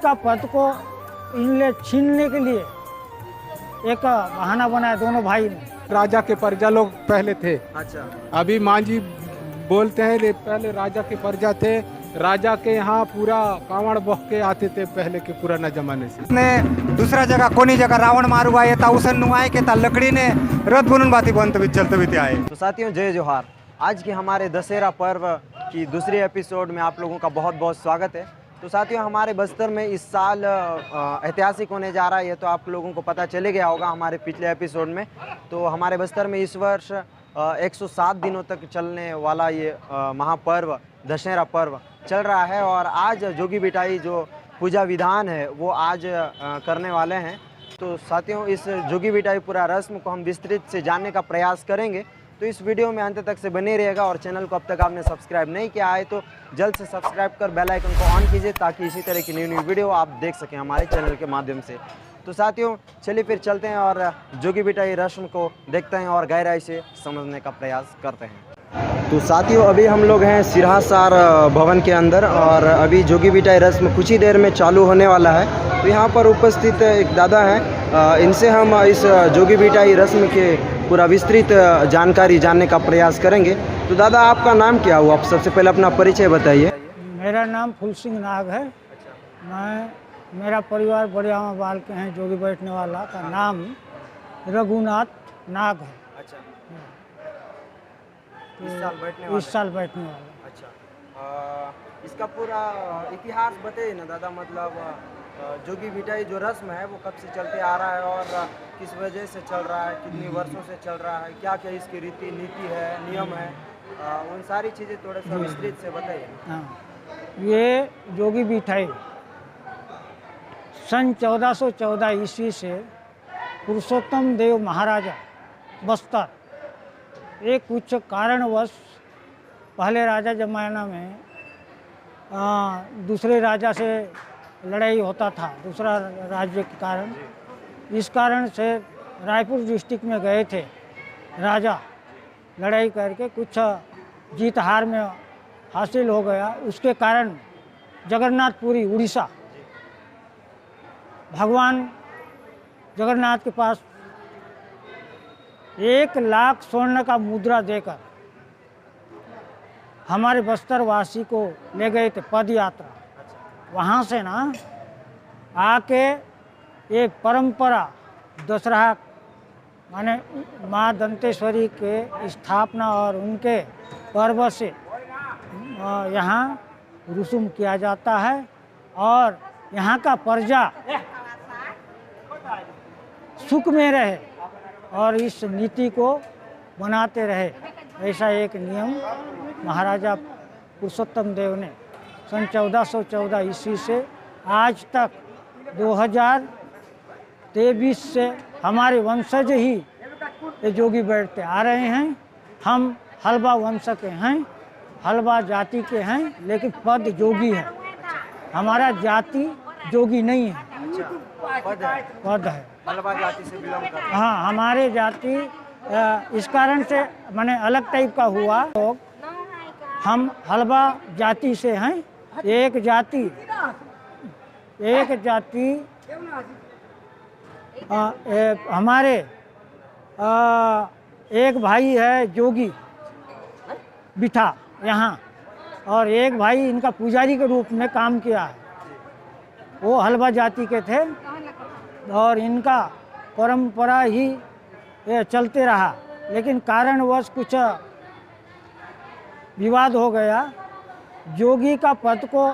का पद को इनले छीनने के लिए एक बहाना बनाया दोनों भाई ने। राजा के प्रजा लोग पहले थे। अच्छा। अभी मांझी बोलते हैं पहले राजा के प्रजा थे। राजा के यहाँ पूरा कावड़ बह के आते थे पहले के पुराना जमाने से। ने दुसऱ्या जगा कोणी जगा रावण मारुआ येता उसन नुआय के ता लकड़ी ने रथ बनून बाती बनत भी चलते भी आए। तो साथियों जय जोहार। आज के हमारे दशहरा पर्व की दूसरी एपिसोड में आप लोगों का बहुत बहुत स्वागत है। तो साथियों हमारे बस्तर में इस साल ऐतिहासिक होने जा रहा है, ये तो आप लोगों को पता चले गया होगा हमारे पिछले एपिसोड में। तो हमारे बस्तर में इस वर्ष 107 दिनों तक चलने वाला ये महापर्व दशहरा पर्व चल रहा है और आज जोगी बिटाई जो पूजा विधान है वो आज करने वाले हैं। तो साथियों इस जोगी बिटाई पूरा रस्म को हम विस्तृत से जानने का प्रयास करेंगे, तो इस वीडियो में अंत तक से बने रहेगा। और चैनल को अब तक आपने सब्सक्राइब नहीं किया है तो जल्द से सब्सक्राइब कर बेल आइकन को ऑन कीजिए ताकि इसी तरह की न्यू वीडियो आप देख सकें हमारे चैनल के माध्यम से। तो साथियों चलिए फिर चलते हैं और जोगी बिटाई रस्म को देखते हैं और गहराई से समझने का प्रयास करते हैं। तो साथियों अभी हम लोग हैं सिरहासार भवन के अंदर और अभी जोगी बिटाई रस्म कुछ ही देर में चालू होने वाला है। तो यहाँ पर उपस्थित एक दादा हैं, इनसे हम इस जोगी बिटाई रस्म के पूरा विस्तृत जानकारी जानने का प्रयास करेंगे। तो दादा आपका नाम क्या हुआ? आप सबसे पहले अपना परिचय बताइए। मेरा नाम फूल सिंह नाग है। मेरा परिवार बड़ियामा बाल के हैं। जोगी बैठने वाला का नाम रघुनाथ नाग है। अच्छा। तो इस साल बैठने वाला। अच्छा। इसका पूरा इतिहास बताइए ना दादा, मतलब जोगी बिटाई जो रस्म है वो कब से चलते आ रहा है और किस वजह से चल रहा है, कितनी वर्षों से चल रहा है, क्या क्या इसकी रीति नीति है, नियम है, उन सारी चीज़ें थोड़ा सा विस्तृत से बताइए। हाँ, ये जोगी बिटाई सन 1414 ईस्वी से पुरुषोत्तम देव महाराजा बस्तर एक कुछ कारणवश पहले राजा जमाना में दूसरे राजा से लड़ाई होता था, दूसरा राज्य के कारण। इस कारण से रायपुर डिस्ट्रिक्ट में गए थे राजा, लड़ाई करके कुछ जीत हार में हासिल हो गया। उसके कारण जगन्नाथपुरी उड़ीसा भगवान जगन्नाथ के पास 1 लाख स्वर्ण का मुद्रा देकर हमारे बस्तर वासी को ले गए थे पद यात्रा। वहाँ से ना आके ये परंपरा दशहरा माने माँ दंतेश्वरी के स्थापना और उनके पर्व से यहाँ रसूम किया जाता है और यहाँ का प्रजा सुख में रहे और इस नीति को बनाते रहे, ऐसा एक नियम महाराजा पुरुषोत्तम देव ने सन 1414 ईस्वी से आज तक 2023 से हमारे वंशज ही ये जोगी बैठते आ रहे हैं। हम हलवा वंश के हैं, हलवा जाति के हैं, लेकिन पद जोगी है। हमारा जाति जोगी नहीं है, पद है। हलवा जाति से बिलोंग करते हैं। हाँ, हमारे जाति इस कारण से माने अलग टाइप का हुआ। तो हम हलवा जाति से हैं। एक जाति हमारे एक भाई है जोगी बिठा यहाँ और एक भाई इनका पुजारी के रूप में काम किया है, वो हलवा जाति के थे और इनका परंपरा ही ये चलते रहा। लेकिन कारणवश कुछ विवाद हो गया। जोगी का पद को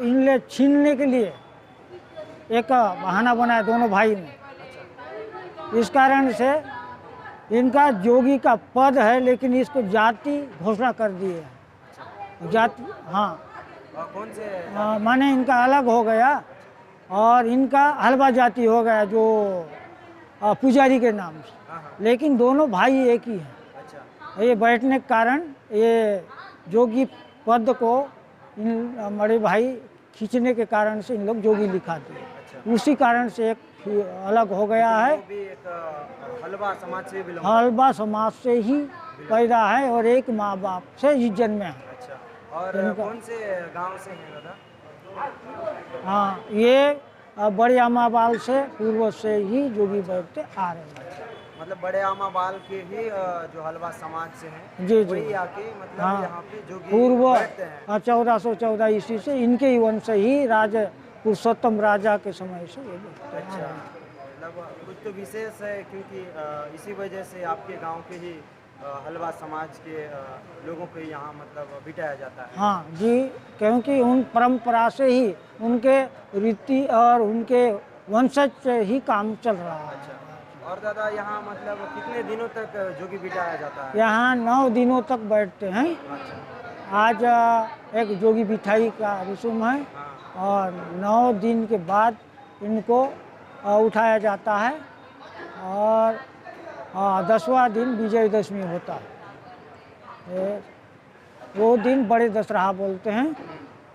इनले छीनने के लिए एक बहाना बनाया दोनों भाई ने। इस कारण से इनका जोगी का पद है लेकिन इसको जाति घोषणा कर दी है। जाति हाँ कौन से माने इनका अलग हो गया और इनका हलवा जाति हो गया जो पुजारी के नाम से, लेकिन दोनों भाई एक ही हैं। अच्छा। ये बैठने के कारण ये जोगी पद को इन बड़े भाई खींचने के कारण से इन लोग जोगी लिखा दिए। अच्छा। उसी कारण से एक अलग हो गया है। वो भी एक हलवा समाज से बिलोंग। हलवा समाज से ही पैदा है और एक माँ बाप से ही जन्मे हैं। अच्छा। और कौन से गांव से हैं दादा? हाँ, ये बड़े अमाबाल से पूर्व से ही जोगी बैठते आ रहे हैं। मतलब बड़े आमा बाल के ही जो हलवा समाज से हैं जी, जी। वही आके मतलब हाँ, यहाँ पे जोगी पूर्व बैठते हैं। 1414 ईस्वी से इनके ही वंश से ही राजा पुरुषोत्तम राजा के समय से ये बैठते आ अच्छा, रहे हैं। मतलब कुछ तो विशेष है क्योंकि इसी वजह से आपके गांव के ही हलवा समाज के लोगों को यहाँ मतलब बिठाया जाता है। हाँ जी, क्योंकि उन परंपरा से ही उनके रीति और उनके वंशज से ही काम चल रहा है। अच्छा, और दादा यहाँ मतलब कितने दिनों तक जोगी बिठाया जाता है? यहाँ 9 दिनों तक बैठते हैं। अच्छा, आज एक जोगी बिठाई का रस्म है हाँ, और 9 दिन के बाद इनको उठाया जाता है और 10वां दिन विजयदशमी होता है। वो दिन बड़े दशहरा बोलते हैं।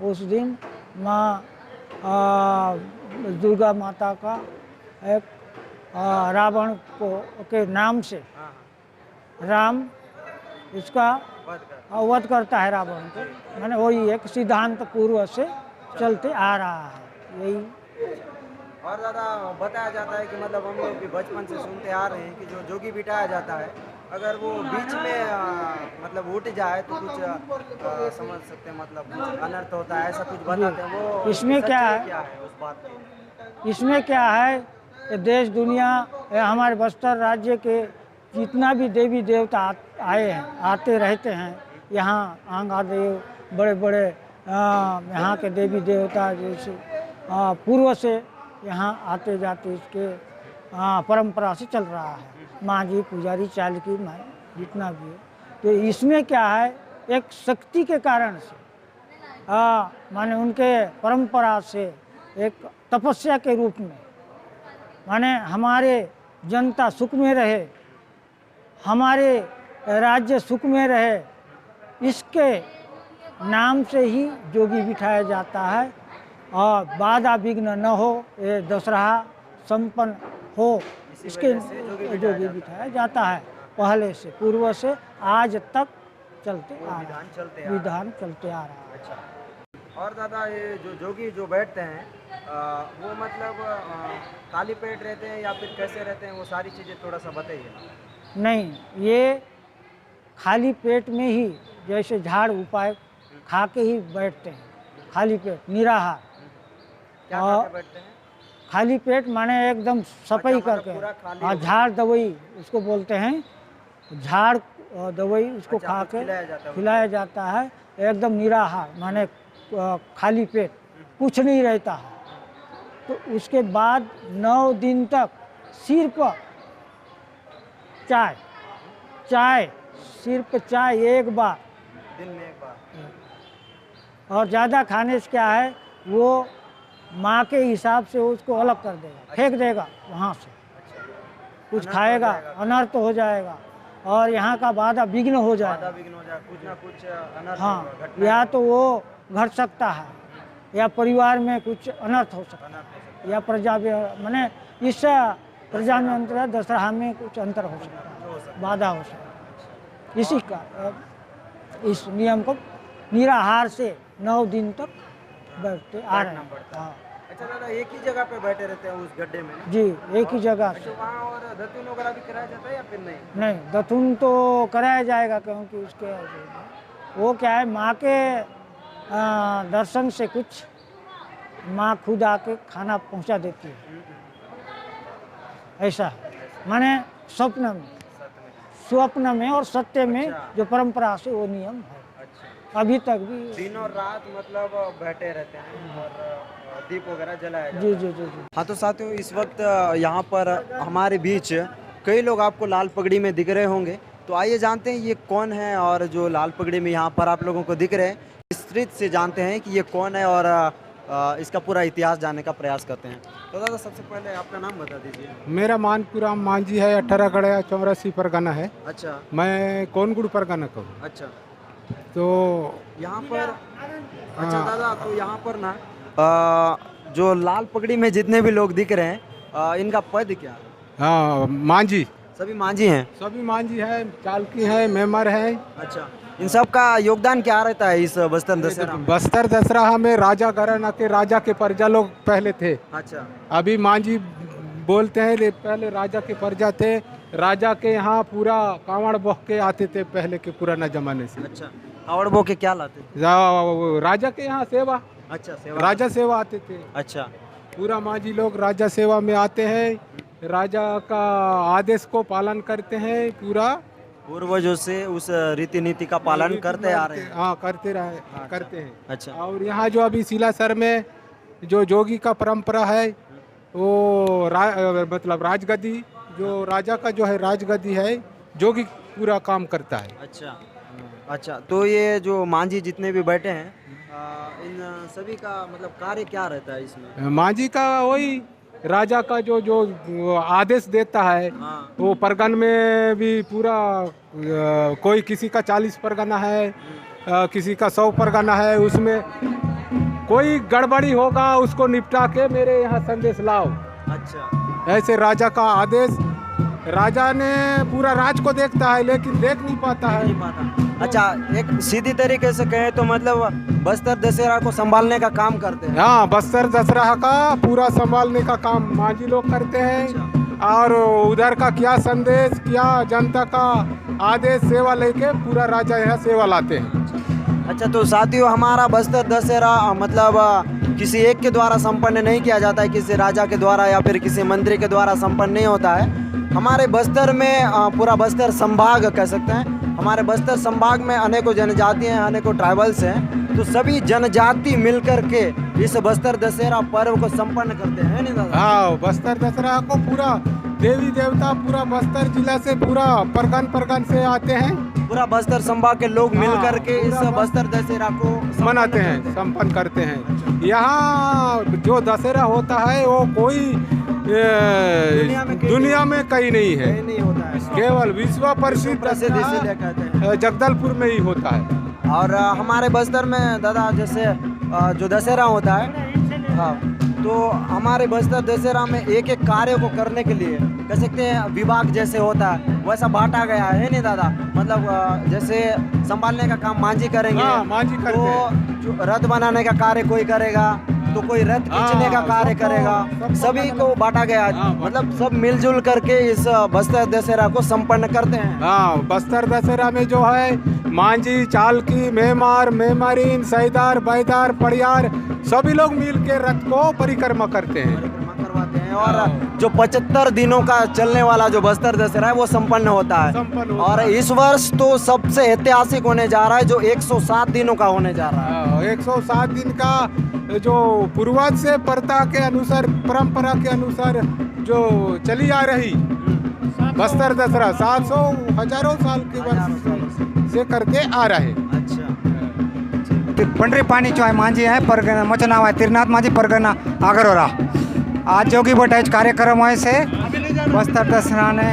उस दिन माँ दुर्गा माता का एक रावण को के नाम से हाँ, राम इसका बंद कर। वध करता है रावण को। मैंने वही एक सिद्धांत पूर्व से चलते आ रहा है यही। और दादा बताया जाता है कि मतलब हम लोग भी बचपन से सुनते आ रहे हैं कि जो जोगी बिठाया जाता है अगर वो बीच में मतलब उठ जाए तो कुछ समझ सकते हैं मतलब कुछ अनर्थ होता है, ऐसा कुछ बताते हैं। वो इसमें क्या सच्चाई है? क्या है उस बात की? इसमें क्या है कि देश दुनिया हमारे बस्तर राज्य के जितना भी देवी देवता आए हैं आते रहते हैं यहाँ। आंगा देव बड़े बड़े यहाँ के देवी देवता जैसे पूर्व से यहाँ आते जाते इसके परंपरा से चल रहा है। माँ जी पुजारी चालकी माँ जितना भी है, तो इसमें क्या है एक शक्ति के कारण से माने उनके परंपरा से एक तपस्या के रूप में माने हमारे जनता सुख में रहे, हमारे राज्य सुख में रहे, इसके नाम से ही जोगी बिठाया जाता है। और बाधा विघ्न न हो, ये दशहरा संपन्न हो, इसके जोगी बिठाया जाता है। पहले से पूर्व से आज तक चलते आ रहा है, विधान चलते आ रहा है। अच्छा, और दादा ये जो जोगी जो बैठते हैं वो मतलब खाली पेट रहते हैं या फिर कैसे रहते हैं, वो सारी चीज़ें थोड़ा सा बताइए। नहीं, ये खाली पेट में ही जैसे झाड़ उपाय खा के ही बैठते हैं। खाली पेट निराहार, क्या खा के बैठते हैं? खाली पेट माने एकदम सफाई मतलब करके। पूरा खाली हाँ, झाड़ दवाई उसको बोलते हैं। झाड़ दवाई उसको अच्छा, खा कुछ के खिलाया जाता है? खिलाया जाता है। एकदम निराहार माने खाली पेट, कुछ नहीं रहता है। तो उसके बाद 9 दिन तक सिर्फ चाय सिर्फ चाय एक बार, दिन में एक बार। और ज़्यादा खाने से क्या है वो माँ के हिसाब से उसको अलग कर देगा, फेंक देगा वहाँ से। कुछ अनर्थ खाएगा हो जाएगा। अनर्थ हो जाएगा और यहाँ का बाधा विघ्न हो बाधा जाएगा। विघ्न हो जाए, कुछ ना कुछ अनर्थ हाँ, होगा, घटना या तो वो घट सकता है या परिवार में कुछ अनर्थ हो सकता अनर्थ हो सकता है या प्रजा में माने इस प्रजा में अंतर दशहरा में कुछ अंतर हो सकता है, बाधा हो सकता है। इसी का इस नियम को निराहार से 9 दिन तक बैठते आ रहे हैं। हाँ है। अच्छा दादा, एक ही जगह पे बैठे रहते हैं उस गड्ढे में? जी, एक ही जगह अच्छा, से। वहाँ और दतुन वगैरह भी कराया जाता है या फिर नहीं? नहीं, दतुन तो कराया जाएगा क्योंकि उसके वो क्या है माँ के दर्शन से कुछ माँ खुद आके खाना पहुँचा देती है, ऐसा है। माने स्वप्न में और सत्य में अच्छा। जो परंपरा से वो नियम है अच्छा, अभी तक भी। दिन और रात मतलब बैठे रहते हैं और दीप वगैरह जलाया जाता जी है। जी जी जी। हाँ तो साथियों, इस वक्त यहाँ पर हमारे बीच कई लोग आपको लाल पगड़ी में दिख रहे होंगे, तो आइए जानते हैं ये कौन है और जो लाल पगड़ी में यहाँ पर आप लोगों को दिख रहे हैं विस्तृत से जानते हैं कि ये कौन है और इसका पूरा इतिहास जानने का प्रयास करते हैं। तो दादा सबसे पहले आपका नाम बता दीजिए। मेरा मानपुरा मांझी है, 18 गढ़या 84 परगना है। अच्छा मैं कोनगुड़ परगना का हूँ। अच्छा, तो यहाँ पर अच्छा दादा, तो यहाँ पर ना जो लाल पगड़ी में जितने भी लोग दिख रहे हैं इनका पद क्या है? हाँ, मांझी सभी मांझी हैं? सभी मांझी है, चालकी है, मेमर है। अच्छा, इन सब का योगदान क्या रहता है इस बस्तर दशहरा में? बस्तर दशहरा में राजा घराना के राजा के प्रजा लोग पहले थे। अच्छा अभी मांझी बोलते हैं पहले राजा के प्रजा थे। राजा के यहाँ पूरा कांवड़ बह के आते थे पहले के पुराना जमाने से। अच्छा कावड़ बो के क्या लाते? राजा के यहाँ सेवा, अच्छा सेवा। राजा सेवा आते थे। अच्छा पूरा मांझी लोग राजा सेवा में आते हैं, राजा का आदेश को पालन करते हैं, पूरा पूर्वजों से उस रीति नीति का पालन करते आ रहे हैं। हाँ करते रहे करते हैं। अच्छा और यहाँ जो अभी सिलासर में जो जोगी का परंपरा है वो मतलब राजगद्दी, जो राजा का जो है राजगद्दी है, जोगी पूरा काम करता है। अच्छा अच्छा, तो ये जो मांझी जितने भी बैठे हैं इन सभी का मतलब कार्य क्या रहता है इसमें? मांझी का वही राजा का जो जो आदेश देता है, हाँ। वो परगन में भी पूरा कोई किसी का 40 परगना है, किसी का 100 परगना है, उसमें कोई गड़बड़ी होगा उसको निपटा के मेरे यहाँ संदेश लाओ। अच्छा ऐसे राजा का आदेश, राजा ने पूरा राज को देखता है लेकिन देख नहीं पाता है। नहीं पाता। अच्छा, एक सीधी तरीके से कहें तो मतलब बस्तर दशहरा को संभालने का काम करते हैं। हाँ, बस्तर दशहरा का पूरा संभालने का काम मांझी लोग करते हैं। और उधर का क्या संदेश, क्या जनता का आदेश, सेवा लेके पूरा राजा यहाँ सेवा लाते हैं। अच्छा, तो साथियों हमारा बस्तर दशहरा मतलब किसी एक के द्वारा संपन्न नहीं किया जाता है, किसी राजा के द्वारा या फिर किसी मंत्री के द्वारा संपन्न नहीं होता है। हमारे बस्तर में पूरा बस्तर संभाग कह सकते हैं, हमारे बस्तर संभाग में अनेकों जनजातियाँ हैं, अनेकों ट्राइबल्स हैं, तो सभी जनजाति मिलकर के इस बस्तर दशहरा पर्व को संपन्न करते हैं, नहीं दादा? हाँ, बस्तर दशहरा को पूरा देवी देवता पूरा बस्तर जिला से पूरा परगन से आते हैं, पूरा बस्तर संभाग के लोग मिलकर के इस बस्तर दशहरा को मनाते हैं, संपन्न करते हैं। यहाँ जो दशहरा होता है वो कोई दुनिया में कहीं नहीं है, नहीं होता है, केवल विश्व प्रसिद्ध इसीलिए कहते हैं। जगदलपुर में ही होता है। और हमारे बस्तर में दादा जैसे जो दशहरा होता है, हाँ, तो हमारे बस्तर दशहरा में एक एक कार्य को करने के लिए कह सकते हैं विभाग जैसे होता है वैसा बांटा गया है, नहीं दादा? मतलब जैसे संभालने का काम मांझी करेंगे, हाँ, मांझी करते हैं। जो रथ बनाने का कार्य कोई करेगा, तो कोई रथ खींचने का कार्य करेगा, सभी को बांटा गया है। मतलब सब मिलजुल करके इस बस्तर दशहरा को संपन्न करते हैं। हाँ, बस्तर दशहरा में जो है मांझी, चालकी, मेमार, मेमारीन, सईदार, बैदार, पड़ियार सभी लोग मिल के रथ को परिक्रमा करते हैं, परिक्रमा करवाते हैं। और जो 75 दिनों का चलने वाला जो बस्तर दशहरा है वो संपन्न होता है। और इस वर्ष तो सबसे ऐतिहासिक होने जा रहा है, जो 107 दिनों का होने जा रहा है। 107 दिन का जो पूर्वज से प्रथा के अनुसार, परंपरा के अनुसार जो चली आ रही बस्तर दशहरा 700 हजारों साल के वर्ष से करते आ रहे। अच्छा, पंडरी पाणी जो आहे मांझी आहे परगना, माझं नाव आहे तिरनाथ माझी परगना आगरोरा। आज जोगी बटाईच कार्यक्रम होय से बस्तर दशहरा ने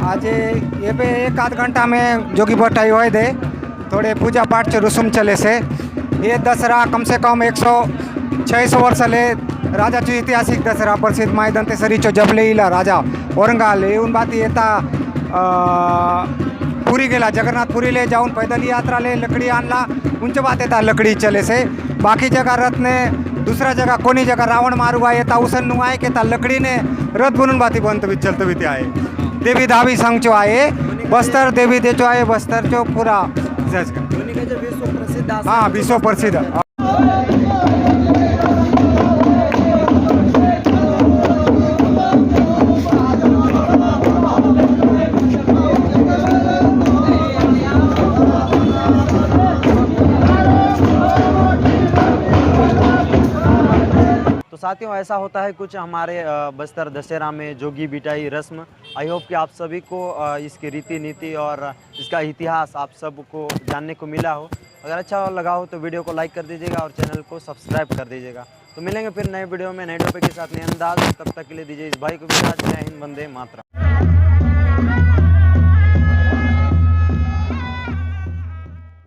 आज ये पे एक आध घंटा में जोगी बटाई होए दे, थोड़े पूजा पाठ से रसुम चले से ये दशहरा कम से कम 100-600 वर्ष ले राजाचो ऐतिहासिक दशहरा प्रसिद्ध माय दंतेसरीचो जबले इला राजा औरंगाल येऊन बात येता पुरी गेला, जगन्नाथ पुरीले जाऊन पैदल यात्रा ले लकड़ी आणला, उंच बात येता लकड़ी चले से। बाकी जगह रथ ने दूसरा जगह कोनी जगह रावण मारुआ येता उसन नुआय के ता लकड़ी ने रथ बनून बाती बंत भी चलते भी आए। देवी धावी संघ चो आए बस्तर देवी दे चो आए बस्तर चो पूरा जज विश्व प्रसिद्ध। हाँ, विश्व प्रसिद्ध। तो साथियों ऐसा होता है कुछ हमारे बस्तर दशहरा में जोगी बिटाई रस्म। आई होप कि आप सभी को इसकी रीति नीति और इसका इतिहास आप सबको जानने को मिला हो। अगर अच्छा लगा हो तो वीडियो को लाइक कर दीजिएगा और चैनल को सब्सक्राइब कर दीजिएगा। तो मिलेंगे फिर नए वीडियो में नए टॉपिक के साथ, नए अंदाज। तब तक के लिए दीजिए इस भाई को भी जय हिंद, वंदे मातरम।